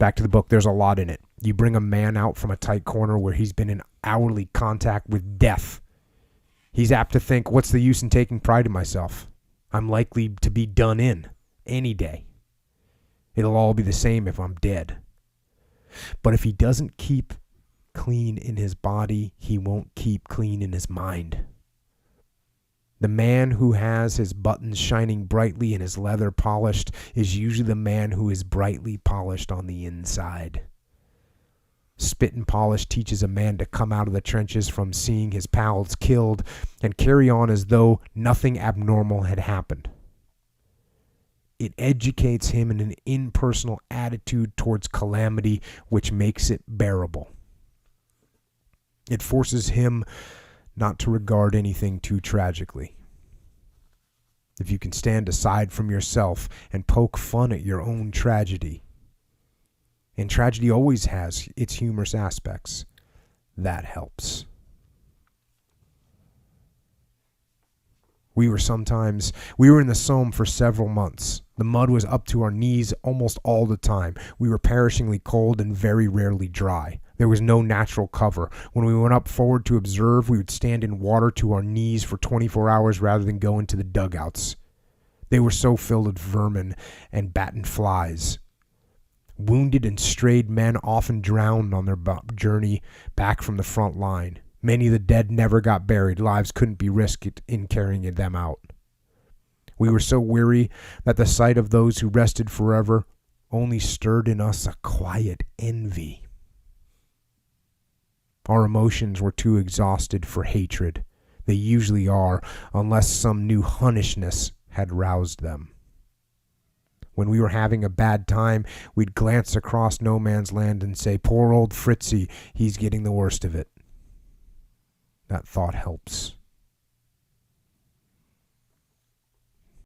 Back to the book, there's a lot in it. You bring a man out from a tight corner where he's been in hourly contact with death. He's apt to think, what's the use in taking pride in myself? I'm likely to be done in any day. It'll all be the same if I'm dead. But if he doesn't keep clean in his body, he won't keep clean in his mind. The man who has his buttons shining brightly and his leather polished is usually the man who is brightly polished on the inside. Spit and polish teaches a man to come out of the trenches from seeing his pals killed and carry on as though nothing abnormal had happened. It educates him in an impersonal attitude towards calamity which makes it bearable. It forces him not to regard anything too tragically. If you can stand aside from yourself and poke fun at your own tragedy, and tragedy always has its humorous aspects, that helps. We were in the Somme for several months. The mud was up to our knees almost all the time. We were perishingly cold and very rarely dry. There was no natural cover. When we went up forward to observe, we would stand in water to our knees for 24 hours rather than go into the dugouts. They were so filled with vermin and battened flies. Wounded and strayed men often drowned on their journey back from the front line. Many of the dead never got buried. Lives couldn't be risked in carrying them out. We were so weary that the sight of those who rested forever only stirred in us a quiet envy. Our emotions were too exhausted for hatred. They usually are, unless some new Hunnishness had roused them. When we were having a bad time, we'd glance across no man's land and say, poor old Fritzy, he's getting the worst of it. That thought helps.